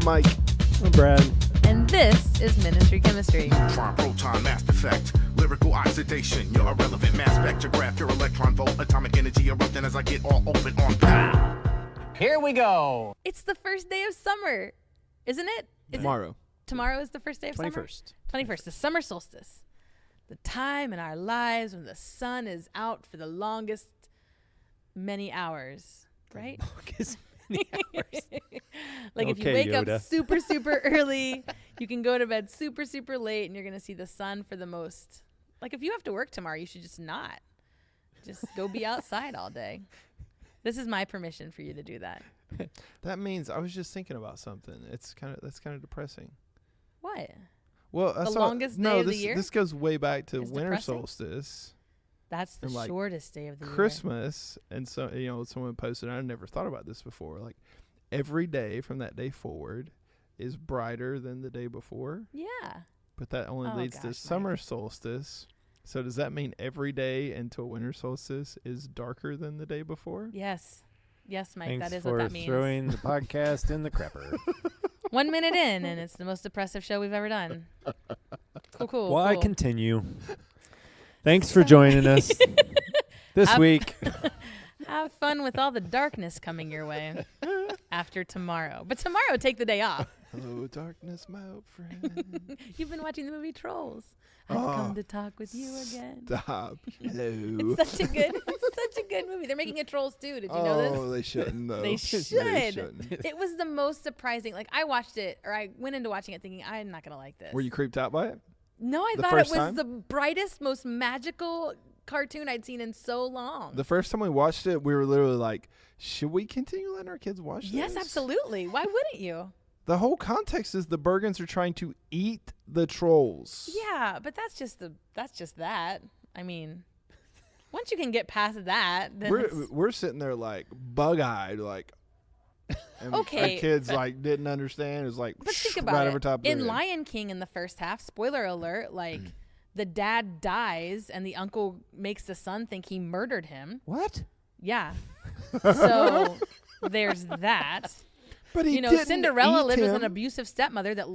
Mike. I'm Brad. And this is Ministry Chemistry. Neutron, proton, mass effect, lyrical oxidation, your irrelevant mass spectrograph, your electron volt, atomic energy erupting as I get all open on pow. Here we go. It's the first day of summer, isn't it? Tomorrow. Tomorrow is the first day of 21st. summer? 21st, the summer solstice. The time in our lives when the sun is out for the longest many hours, right? Longest many hours. Like if you Okay, wake Yoda. up super, super early, you can go to bed super, super late, and you're going to see the sun for the most. Like if you have to work tomorrow, you should just not. Just go be outside all day. This is my permission for you to do that. That means I was just thinking about something. That's kind of depressing. What? Well, The longest day of the year? This goes way back to Is winter depressing? solstice, That's the And, like, shortest day of the year. Christmas, and so someone posted. I never thought about this before. Like every day from that day forward is brighter than the day before, Yeah. but that only Oh, leads gosh, to Mike. summer solstice. So does that mean every day until winter solstice is darker than the day before? Yes. Yes, Mike, Thanks that is for what that means. throwing the podcast in the crapper. 1 minute in, and it's the most depressive show we've ever done. Cool. Why cool. continue? Thanks for joining us this Have- week. Have fun with all the darkness coming your way after tomorrow. But tomorrow, take the day off. Hello, darkness, my old friend. You've been watching the movie Trolls. I've come to talk with you again. Stop. Hello. It's such a good movie. They're making a Trolls too. Did you know this? Oh, they shouldn't though. They should. shouldn't. It was the most surprising. Like I watched it, or I went into watching it thinking I'm not gonna like this. Were you creeped out by it? No, I the thought it first was time? the brightest, most magical cartoon I'd seen in so long. The first time we watched it, we were literally like, should we continue letting our kids watch this? Yes, absolutely. Why wouldn't you? The whole context is the Bergens are trying to eat the trolls. Yeah, but that's just that. I mean, once you can get past that, then it's- We're sitting there like bug-eyed, like, and Okay, our kids like didn't understand. It was like but think right about over it. top of In their head. Lion King, in the first half, spoiler alert, like the dad dies and the uncle makes the son think he murdered him. What? Yeah. So there's that. But he You know, didn't Cinderella eat lived with him. an abusive stepmother that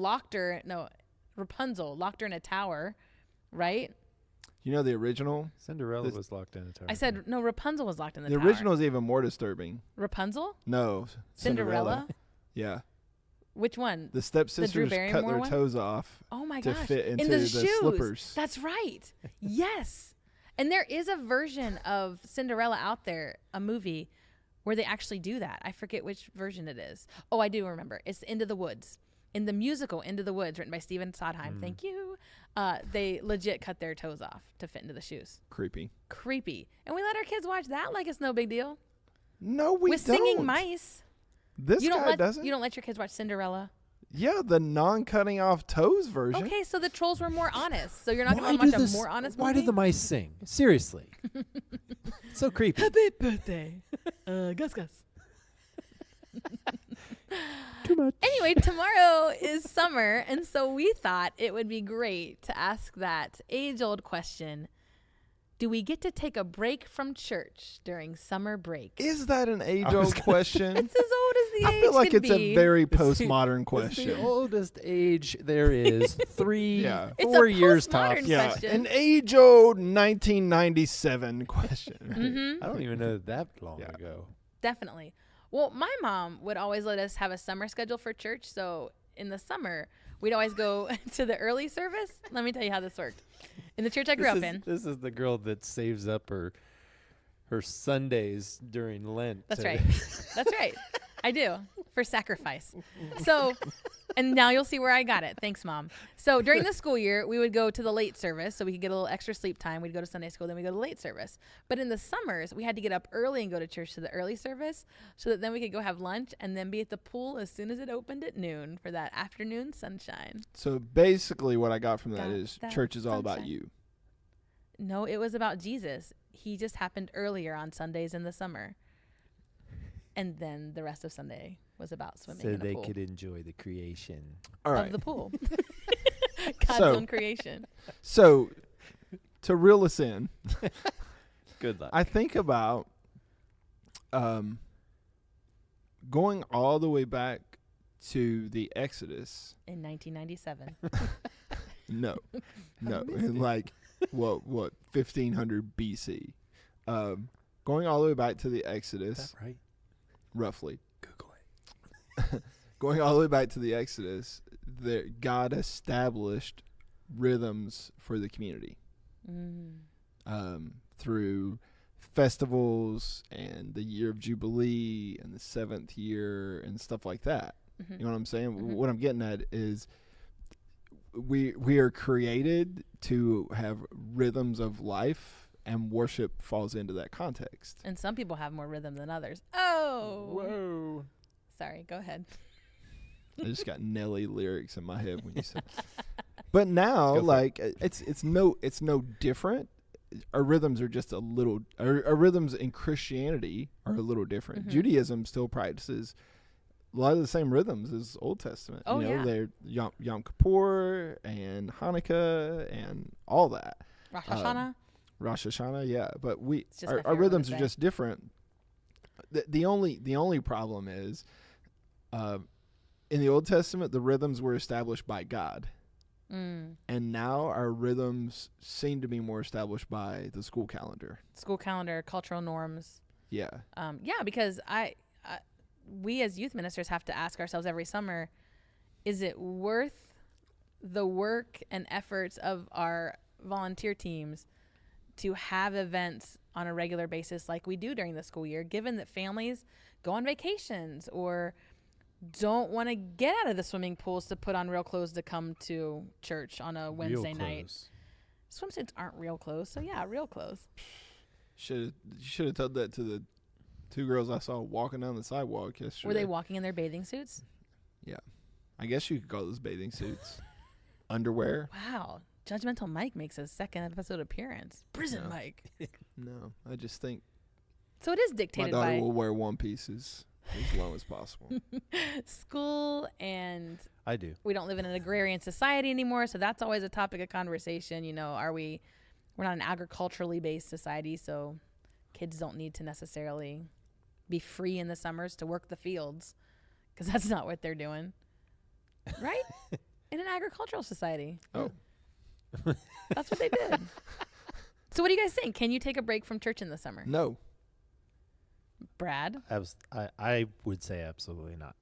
Rapunzel locked her in a tower, right? You know the original. Cinderella This- was locked in a tower. I said no. Rapunzel was locked in the The tower. original is even more disturbing. Rapunzel, No, Cinderella. Yeah, Which one? the stepsisters cut Barrymore their one? toes off Oh my to gosh! fit into in the, the shoes. slippers. That's right. Yes, and there is a version of Cinderella out there, a movie, where they actually do that. I forget which version it is. Oh, I do remember. It's Into the Woods. In the musical Into the Woods, written by Stephen Sondheim. Thank you. They legit cut their toes off to fit into the shoes. Creepy. Creepy. And we let our kids watch that like it's no big deal. No, we With don't. singing mice. This You don't guy let doesn't. you don't let your kids watch Cinderella. Yeah, the off toes version. Okay, so the trolls were more honest. So you're not going to watch a more honest Why movie? do the mice sing? Seriously. So creepy. Happy birthday, Gus Gus. Too much. Anyway, tomorrow is summer, and so we thought it would be great to ask that age-old question: do we get to take a break from church during summer break? Is that an age-old question? It's as old as the I age feel like can it's be. a very It's the- postmodern It's question. the oldest age there is. Yeah. It's 4 a years postmodern tops. Yeah, question. an age-old 1997 question. Right? Mm-hmm. I don't even know that long Yeah. ago. Definitely. Well, my mom would always let us have a summer schedule for church. So in the summer, we'd always go to the early service. Let me tell you how this worked. In the church I grew up in. This is the girl that saves up her Sundays during Lent. That's to- right. That's right. I do, for sacrifice. So, and now you'll see where I got it. Thanks, Mom. So during the school year, we would go to the late service so we could get a little extra sleep time. We'd go to Sunday school, then we'd go to the late service. But in the summers, we had to get up early and go to church to the early service so that then we could go have lunch and then be at the pool as soon as it opened at noon for that afternoon sunshine. So basically, what I got from that Got is that church is all about sunshine. you. No, it was about Jesus. He just happened earlier on Sundays in the summer. And then the rest of Sunday was about swimming so in a they pool. could enjoy the creation. All Of right. the pool. God's So- own creation. So to reel us in, Good luck. I think about going all the way back to the Exodus. In 1997. No, in like what 1500 BC. Going all the way back to the Is Exodus, that right? roughly. Google it. Going all the way back to the Exodus, God established rhythms for the community through festivals and the year of Jubilee and the seventh year and stuff like that. You know what I'm saying? What I'm getting at is we are created to have rhythms of life, and worship falls into that context. And some people have more rhythm than others. Oh. Whoa. Sorry, go ahead. I just got Nelly lyrics in my head when you said. But now, Go for like it's no different. Our rhythms are just a little. Our rhythms in Christianity are a little different. Judaism still practices a lot of the same rhythms as Old Testament. Oh, you know, yeah. they're Yom Kippur and Hanukkah and all that. Rosh Hashanah. Rosh Hashanah, yeah. But It's just my our favorite one rhythms to are say. just different. The only problem is, in the Old Testament, the rhythms were established by God. And now our rhythms seem to be more established by the school calendar. School calendar, cultural norms. Yeah. Yeah, because we as youth ministers have to ask ourselves every summer, is it worth the work and efforts of our volunteer teams to have events on a regular basis like we do during the school year, given that families go on vacations or don't want to get out of the swimming pools to put on real clothes to come to church on a Wednesday night? Swimsuits aren't real clothes, so yeah, real clothes. Should have told that to the two girls I saw walking down the sidewalk yesterday. Were they walking in their bathing suits? Yeah. I guess you could call those bathing suits. Underwear? Wow. Judgmental Mike makes a second episode appearance. Prison No. Mike. No. I just think So it is my dictated daughter by will wear one pieces as long as possible. school, and I do. we don't live in an agrarian society anymore, so that's always a topic of conversation. You know, we're not an agriculturally based society, so kids don't need to necessarily be free in the summers to work the fields, because that's not what they're doing, right? In an agricultural society. Oh. That's what they did. So what do you guys think? Can you take a break from church in the summer? No. Brad? I would say absolutely not.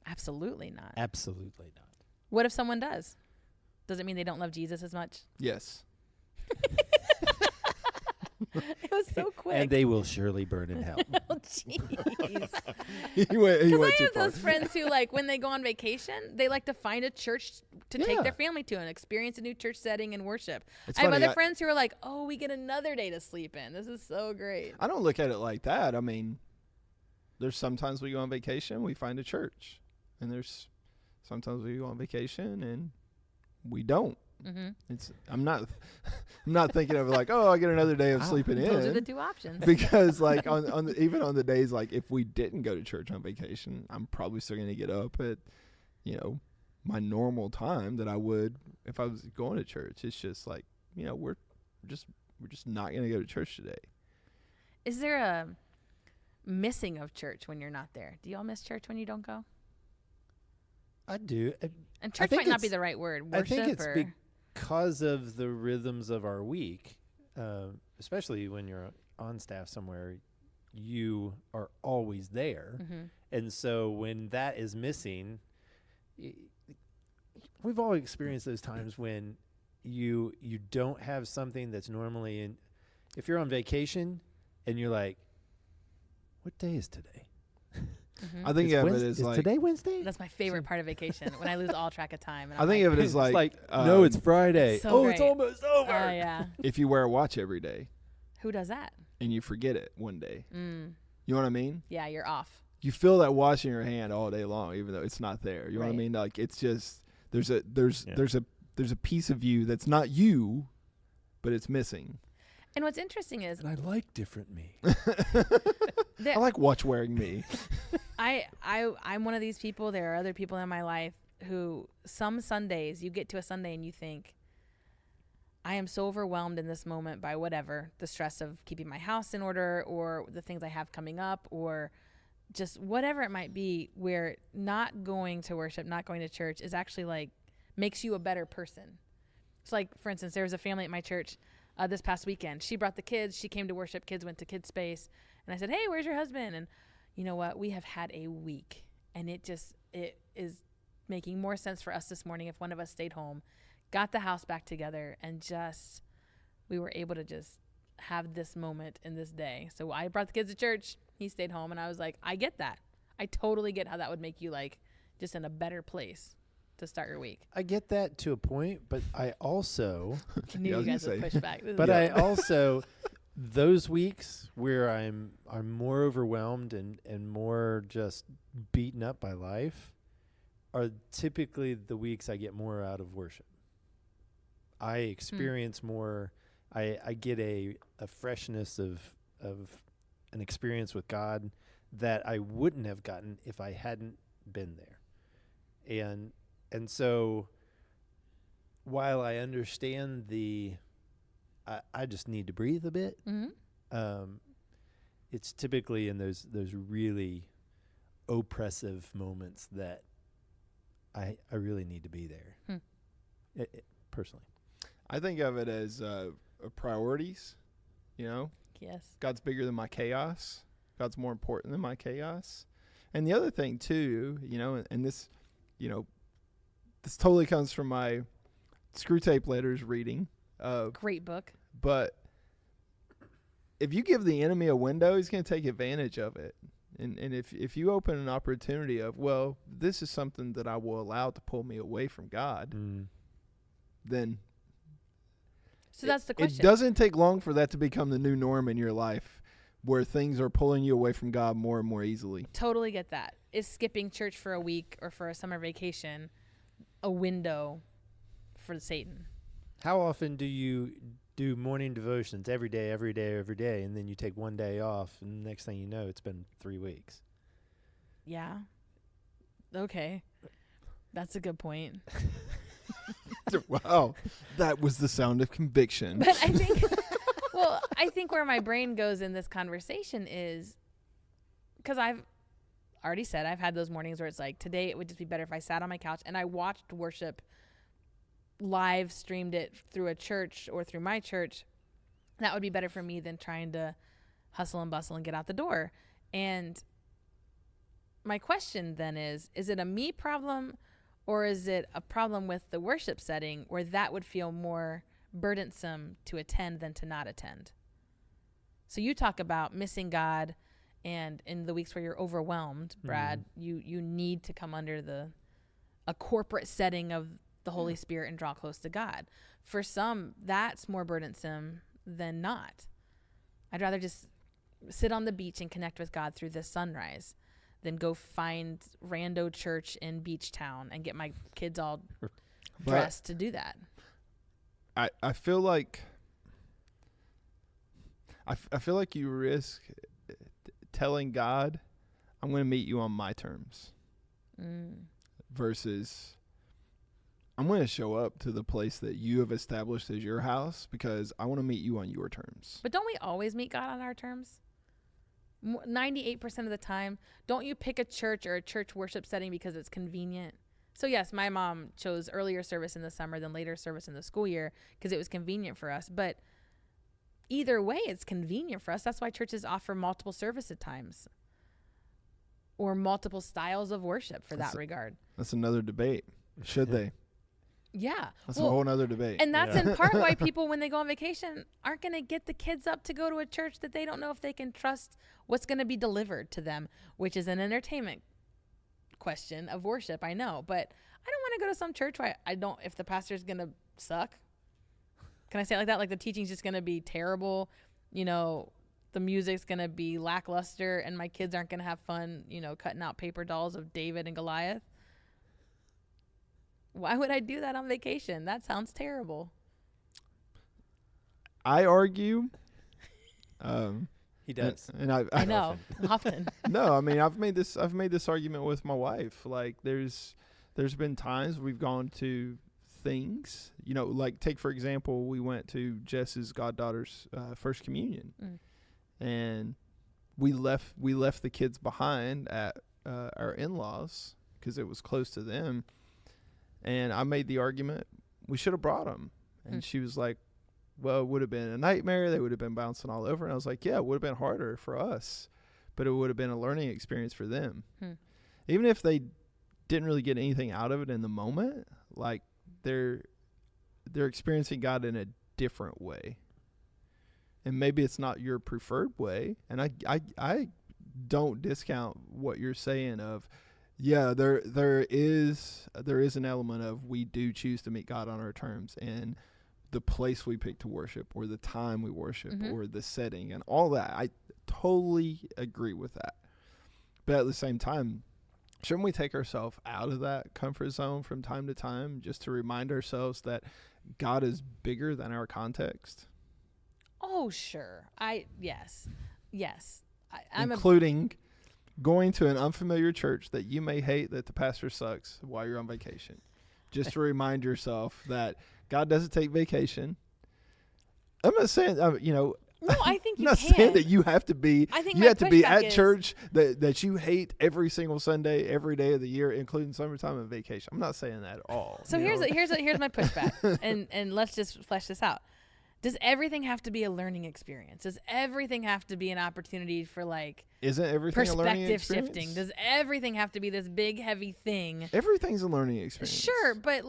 Absolutely not. Absolutely not. What if someone does? Does it mean they don't love Jesus as much? Yes. It was so quick. And they will surely burn in hell. Oh, jeez. he went Because I too have far. those friends who, like, when they go on vacation, they like to find a church to take Yeah. their family to and experience a new church setting and worship. It's I have funny, other friends who are like, oh, we get another day to sleep in. This is so great. I don't look at it like that. I mean, there's sometimes we go on vacation, we find a church. And there's sometimes we go on vacation and we don't. Mm-hmm. I'm not thinking of it like, oh, I get another day of sleeping Those are in. the two options. Because like even on the days like if we didn't go to church on vacation, I'm probably still going to get up at, my normal time that I would if I was going to church. It's just like, we're just not going to go to church today. Is there a missing of church when you're not there? Do y'all miss church when you don't go? I do. And church think might not be it's- the right word. I Worship think it's or because of the rhythms of our week, especially when you're on staff somewhere, you are always there. Mm-hmm. And so when that is missing, we've all experienced those times when you don't have something that's normally in. If you're on vacation and you're like, what day is today? Mm-hmm. I think of it as is like today Wednesday? That's my favorite part of vacation, when I lose all track of time. And I I'm think like, of it as like, no, it's Friday. It's so It's great. almost over. oh, yeah. if you wear a watch every day Who does that? and you forget it one day. Mm. You know what I mean? Yeah, you're off. You feel that watch in your hand all day long, even though it's not there. You know what I Right. mean? Like it's just there's a piece of you that's not you, but it's missing. And what's interesting is And I like different me. I like watch wearing me. I'm one of these people. There are other people in my life who some Sundays you get to a Sunday and you think, I am so overwhelmed in this moment by whatever, the stress of keeping my house in order or the things I have coming up or just whatever it might be, where not going to worship, not going to church is actually like makes you a better person. It's like, for instance, there was a family at my church this past weekend. She brought the kids. She came to worship. Kids went to Kids Space. And I said, hey, where's your husband? And you know what? We have had a week. And it is making more sense for us this morning if one of us stayed home, got the house back together, and just we were able to just have this moment in this day. So I brought the kids to church. He stayed home. And I was like, I get that. I totally get how that would make you like just in a better place to start your week. I get that to a point, but I also I knew you guys would push back. but I also those weeks where I'm more overwhelmed and more just beaten up by life are typically the weeks I get more out of worship. I experience more. I get a freshness of an experience with God that I wouldn't have gotten if I hadn't been there. And so while I understand I just need to breathe a bit, it's typically in those really oppressive moments that I really need to be there. Personally. I think of it as priorities, you know? Yes. God's bigger than my chaos. God's more important than my chaos. And the other thing too, you know, and this, you know, this totally comes from my Screw Tape Letters reading. Great book. But if you give the enemy a window, he's going to take advantage of it. And if you open an opportunity of, well, this is something that I will allow to pull me away from God, then so that's the question. It doesn't take long for that to become the new norm in your life, where things are pulling you away from God more and more easily. Totally get that. Is skipping church for a week or for a summer vacation a window for Satan? How often do you do morning devotions every day, and then you take one day off, and the next thing you know, it's been 3 weeks? Yeah. Okay. That's a good point. Wow. That was the sound of conviction. But I think, well, I think where my brain goes in this conversation is because I've already said I've had those mornings where it's like, today it would just be better if I sat on my couch and I watched worship, live streamed it through a church or through my church. That would be better for me than trying to hustle and bustle and get out the door. And my question then is it a me problem, or is it a problem with the worship setting where that would feel more burdensome to attend than to not attend? So you talk about missing God, and in the weeks where you're overwhelmed, Brad, you need to come under a corporate setting of the Holy Spirit and draw close to God. For some, that's more burdensome than not. I'd rather just sit on the beach and connect with God through this sunrise than go find rando church in Beach Town and get my kids all dressed to do that. I feel like I feel like you risk telling God, I'm going to meet you on my terms, versus I'm going to show up to the place that you have established as your house because I want to meet you on your terms. But don't we always meet God on our terms? 98% of the time. Don't you pick a church or a church worship setting because it's convenient? So yes, my mom chose earlier service in the summer than later service in the school year because it was convenient for us. But either way, it's convenient for us. That's why churches offer multiple service at times or multiple styles of worship for that regard. That's another debate. Should they? Yeah. That's a whole nother debate. And that's in part why people, when they go on vacation, aren't going to get the kids up to go to a church that they don't know if they can trust what's going to be delivered to them, which is an entertainment question of worship, I know. But I don't want to go to some church where if the pastor's going to suck. Can I say it like that? Like the teaching's just going to be terrible, the music's going to be lackluster, and my kids aren't going to have fun, cutting out paper dolls of David and Goliath. Why would I do that on vacation? That sounds terrible. I argue. He does. And I know often. No, I mean I've made this argument with my wife. Like there's been times we've gone to things, like take for example, we went to Jess's goddaughter's first communion, and we left the kids behind at our in-laws because it was close to them, and I made the argument we should have brought them, and she was like, well, it would have been a nightmare. They would have been bouncing all over. And I was like, yeah, it would have been harder for us, but it would have been a learning experience for them. Even if they didn't really get anything out of it in the moment, like they're experiencing God in a different way. And maybe it's not your preferred way. And I don't discount what you're saying of, yeah, there is an element of we do choose to meet God on our terms, and the place we pick to worship, or the time we worship, or the setting, and all that. I totally agree with that. But at the same time, shouldn't we take ourselves out of that comfort zone from time to time just to remind ourselves that God is bigger than our context? Oh, sure. Yes. I'm including going to an unfamiliar church that you may hate, that the pastor sucks while you're on vacation. Just to remind yourself that God doesn't take vacation. I'm not saying, No, I think you I'm not can. saying that you have to be. I think you my have to be pushback at church that you hate every single Sunday, every day of the year, including summertime and vacation. I'm not saying that at all. So here's my pushback, and let's just flesh this out. Does everything have to be a learning experience? Does everything have to be an opportunity for Isn't everything a learning perspective experience? shifting? Does everything have to be this big heavy thing? Everything's a learning experience. Sure, but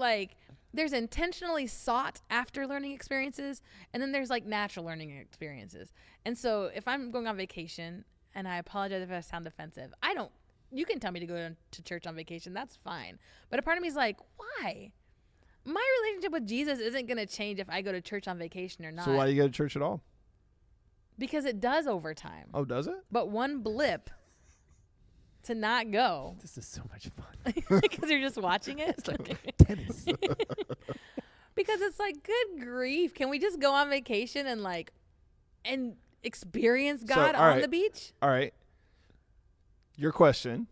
there's intentionally sought after learning experiences, and then there's natural learning experiences. And so if I'm going on vacation, and I apologize if I sound offensive, you can tell me to go to church on vacation, that's fine. But a part of me is like, why? My relationship with Jesus isn't going to change if I go to church on vacation or not. So why do you go to church at all? Because it does over time. Oh, does it? But one blip to not go. This is so much fun. Because you're just watching it? It's like tennis. Because it's good grief. Can we just go on vacation and experience God on the beach? All right. Your question,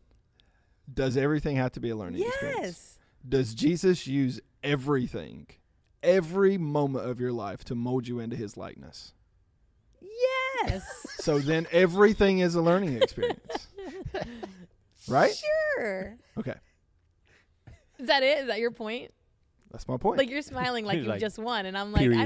does everything have to be a learning experience? Yes. Does Jesus use everything, every moment of your life to mold you into his likeness? Yes. So then everything is a learning experience. Right? Sure. Okay. Is that it? Is that your point? That's my point. You're smiling like He's you like, just won, and I'm period. I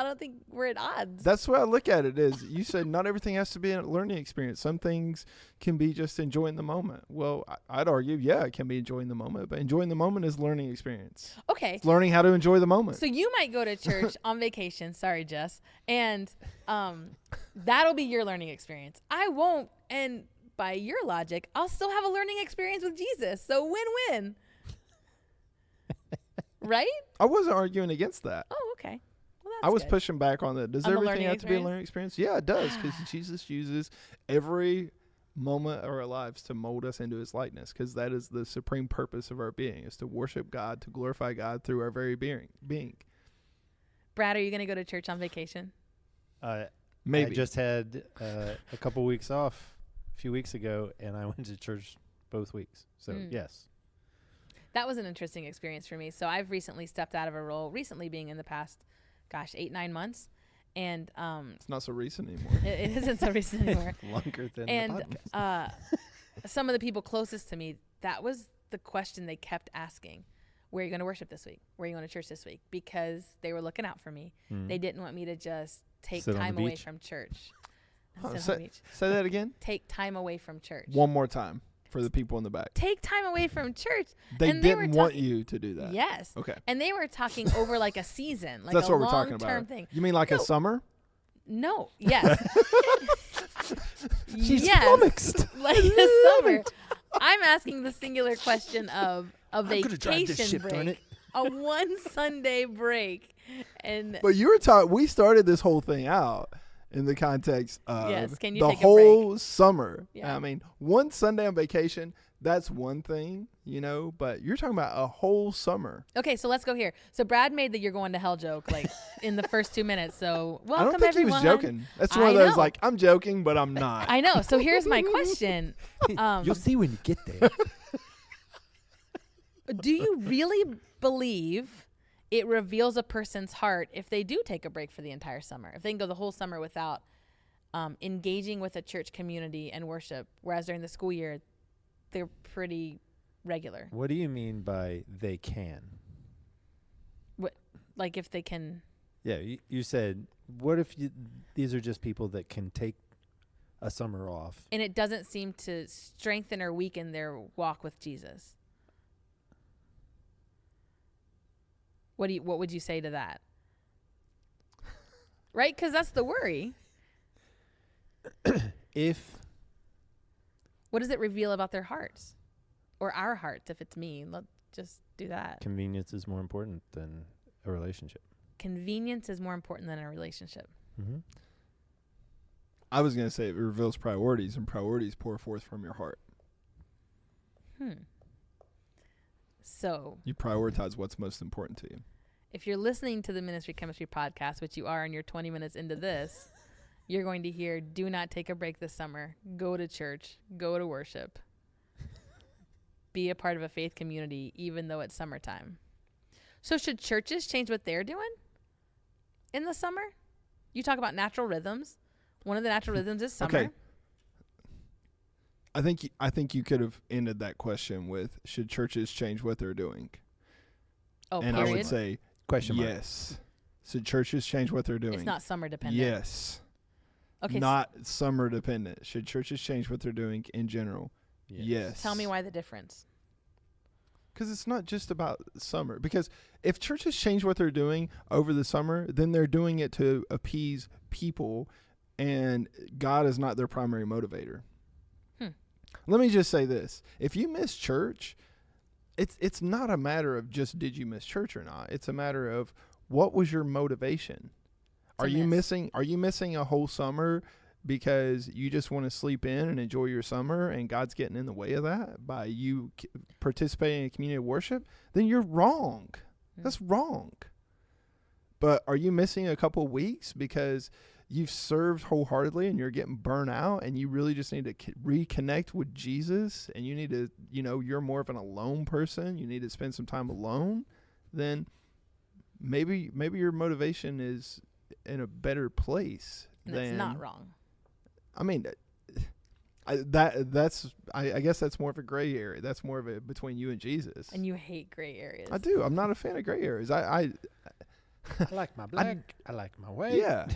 don't think we're at odds. That's the way I look at it is you said not everything has to be a learning experience. Some things can be just enjoying the moment. Well, I'd argue, yeah, it can be enjoying the moment, but enjoying the moment is learning experience. Okay. It's learning how to enjoy the moment. So you might go to church on vacation. Sorry, Jess. And that'll be your learning experience. I won't. And by your logic, I'll still have a learning experience with Jesus. So win-win. Right? I wasn't arguing against that. Oh, okay. Well, that's I was good. pushing back on that. Does On the everything learning have to be a experience? learning experience? Yeah, it does, because Jesus uses every moment of our lives to mold us into his likeness, because that is the supreme purpose of our being, is to worship God, to glorify God through our very being. Brad, are you going to go to church on vacation? Maybe. I just had a couple weeks off a few weeks ago, and I went to church both weeks. So, yes. That was an interesting experience for me. So I've recently stepped out of a role, recently being in the past, 8-9 months. And it's not so recent anymore. it isn't so recent anymore. Longer than the And podcast. some of the people closest to me, that was the question they kept asking. Where are you going to worship this week? Where are you going to church this week? Because they were looking out for me. They didn't want me to just take Sit on time the away beach? from church. Huh, Sit on the beach. say that again. Take time away from church. One more time for the people in the back. Take time away from church. They And they were didn't want talking- you to do that. Yes. Okay. And they were talking over a season, That's a what we're talking long-term about. thing. You mean like No. a summer? No. Yes. She's yes. flummoxed. Like a summer. I'm asking the singular question of a gonna drive this vacation ship, darn break, it. a one Sunday break, and But you were taught. We started this whole thing out in the context of Yes, can you the take a whole summer. Yeah. I mean, one Sunday on vacation, that's one thing, but you're talking about a whole summer. okay, so let's go here. So Brad made the "you're going to hell" joke in the first 2 minutes. So welcome I don't think everyone. he was joking. That's one I of those know. I'm joking, but I'm not. I know. So here's my question: You'll see when you get there. do you really believe it reveals a person's heart if they do take a break for the entire summer? If they can go the whole summer without engaging with a church community and worship, whereas during the school year, they're pretty regular. What do you mean by they can? Like if they can. Yeah, you said, what if these are just people that can take a summer off? And it doesn't seem to strengthen or weaken their walk with Jesus. What would you say to that? Right? Because that's the worry. What does it reveal about their hearts? Or our hearts, if it's me? Let's just do that. Convenience is more important than a relationship. Convenience is more important than a relationship. Mm-hmm. I was going to say it reveals priorities, and priorities pour forth from your heart. So you prioritize what's most important to you. If you're listening to the Ministry Chemistry podcast, which you are, and you're 20 minutes into this, you're going to hear, do not take a break this summer. Go to church. Go to worship. Be a part of a faith community, even though it's summertime. So should churches change what they're doing in the summer? You talk about natural rhythms. One of the natural rhythms is summer. Okay. I think you could have ended that question with, should churches change what they're doing? Oh, and period? I would say Question mark. yes. Should churches change what they're doing? It's not summer dependent. Yes. Okay. Not summer dependent. Should churches change what they're doing in general? Yes. Tell me why the difference. Because it's not just about summer. Because if churches change what they're doing over the summer, then they're doing it to appease people, and God is not their primary motivator. Let me just say this. If you miss church, it's not a matter of just did you miss church or not. It's a matter of what was your motivation. Are you missing a whole summer because you just want to sleep in and enjoy your summer, and God's getting in the way of that by you participating in community worship? Then you're wrong. That's wrong. But are you missing a couple of weeks because you've served wholeheartedly and you're getting burnt out, and you really just need to reconnect with Jesus, and you need to, you're more of an alone person, you need to spend some time alone? Then maybe your motivation is in a better place. And that's not wrong. I mean, I guess that's more of a gray area. That's more of a between you and Jesus. And you hate gray areas. I do. I'm not a fan of gray areas. I like my black. I like my white. Yeah.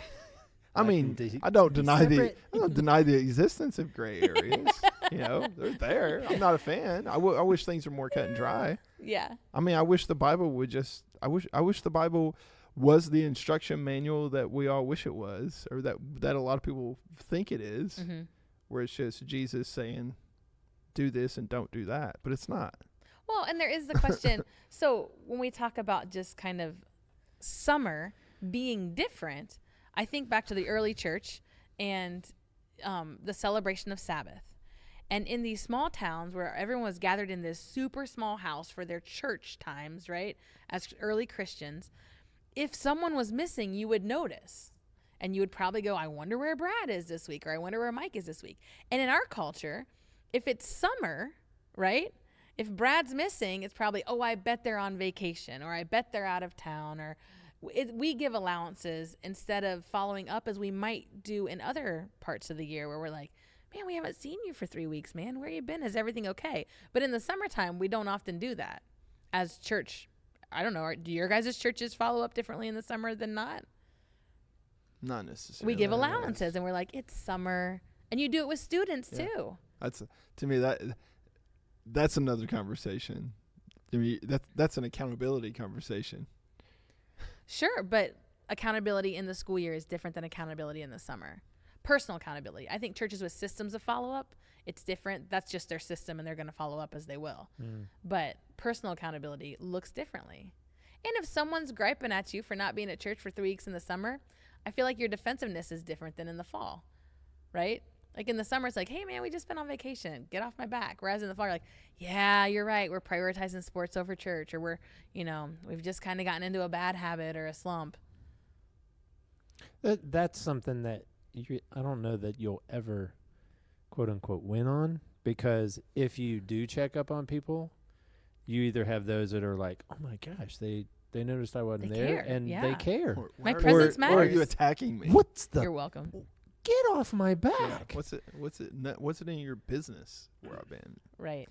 I mean, I don't deny the existence of gray areas. They're there. I'm not a fan. I wish things were more cut and dry. Yeah. I mean, I wish the Bible would just. I wish the Bible was the instruction manual that we all wish it was, or that a lot of people think it is, where it's just Jesus saying, do this and don't do that. But it's not. Well, and there is the question. So when we talk about just kind of summer being different, I think back to the early church and the celebration of Sabbath. And in these small towns where everyone was gathered in this super small house for their church times, right, as early Christians, if someone was missing, you would notice. And you would probably go, I wonder where Brad is this week, or I wonder where Mike is this week. And in our culture, if it's summer, right, if Brad's missing, it's probably, oh, I bet they're on vacation, or I bet they're out of town, or we give allowances instead of following up as we might do in other parts of the year where we're like, man, we haven't seen you for 3 weeks, man. Where you been? Is everything okay? But in the summertime, we don't often do that as church. I don't know. Do your guys' churches follow up differently in the summer than not? Not necessarily. We give allowances and we're like, it's summer. And you do it with students too. That's, to me, that's another conversation. To me, that's an accountability conversation. Sure, but accountability in the school year is different than accountability in the summer. Personal accountability. I think churches with systems of follow-up, it's different. That's just their system, and they're going to follow up as they will. But personal accountability looks differently. And if someone's griping at you for not being at church for 3 weeks in the summer, I feel like your defensiveness is different than in the fall, right? Like in the summer, it's like, hey, man, we just been on vacation. Get off my back. Whereas in the fall, you're like, yeah, you're right. We're prioritizing sports over church, or we've just kind of gotten into a bad habit or a slump. That's something that I don't know that you'll ever, quote unquote, win on, because if you do check up on people, you either have those that are like, oh my gosh, they noticed I wasn't there, and they care. My presence matters. Or are you attacking me? What's the? You're welcome. get off my back. What's it in your business where I've been? Right.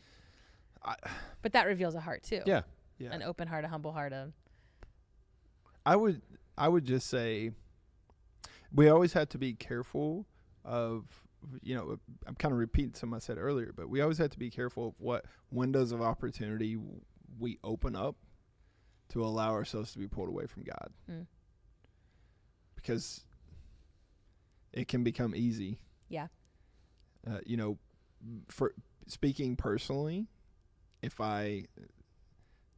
But that reveals a heart too. Yeah. An open heart, a humble heart. I would just say we always have to be careful of, I'm kind of repeating something I said earlier, but we always have to be careful of what windows of opportunity we open up to allow ourselves to be pulled away from God. Because it can become easy. Yeah. For speaking personally, if I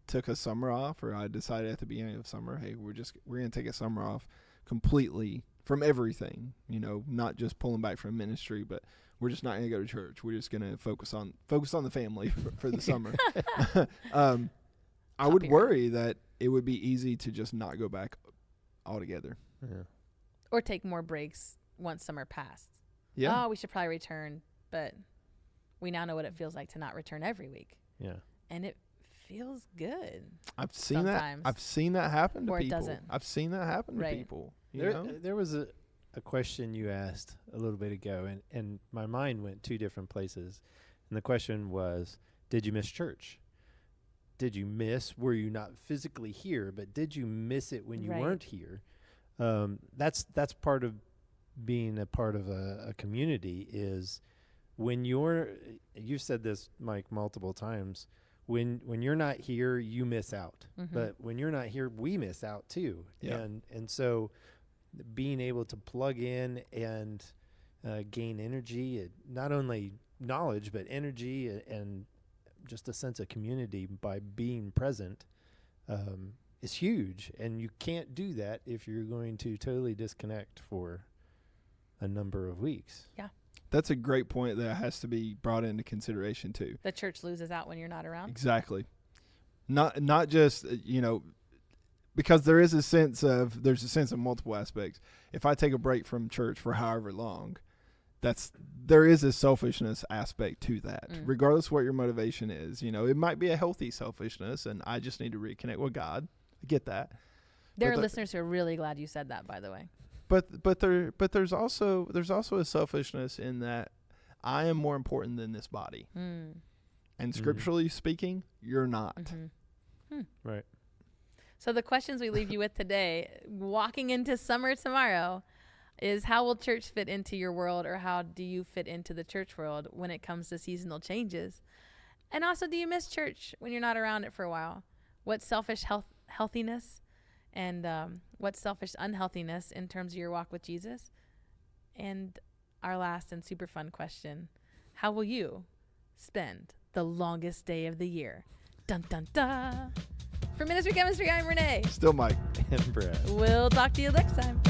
took a summer off, or I decided at the beginning of summer, hey, we're going to take a summer off completely from everything, not just pulling back from ministry, but we're just not going to go to church. We're just going to focus on the family for the summer. I would worry that it would be easy to just not go back altogether. Yeah. Or take more breaks once summer passed. Yeah. Oh, we should probably return, but we now know what it feels like to not return every week. Yeah. And it feels good. I've seen sometimes. that. I've seen that happen to Or it people. doesn't. I've seen that happen to people. There was a question you asked a little bit ago, and my mind went two different places. And the question was, did you miss church? Were you not physically here, but did you miss it when you weren't here? That's part of being a part of a community, is when you've said this, Mike, multiple times, when you're not here, you miss out. But when you're not here, we miss out too. Yeah. And so being able to plug in and gain energy, not only knowledge, but energy and just a sense of community by being present, is huge. And you can't do that if you're going to totally disconnect for a number of weeks. Yeah. That's a great point that has to be brought into consideration too. The church loses out when you're not around. Exactly. Not just, because there's a sense of multiple aspects. If I take a break from church for however long, there is a selfishness aspect to that, regardless of what your motivation is. It might be a healthy selfishness, and I just need to reconnect with God. I get that. There are listeners who are really glad you said that, by the way. But there's also a selfishness in that I am more important than this body. And scripturally speaking, you're not. Right. So the questions we leave you with today, walking into summer tomorrow, is how will church fit into your world, or how do you fit into the church world when it comes to seasonal changes? And also, do you miss church when you're not around it for a while? What selfish healthiness and what selfish unhealthiness in terms of your walk with Jesus? And our last and super fun question, how will you spend the longest day of the year? Dun, dun, dun. For Ministry Chemistry, I'm Renee. Still Mike. And Brad. We'll talk to you next time.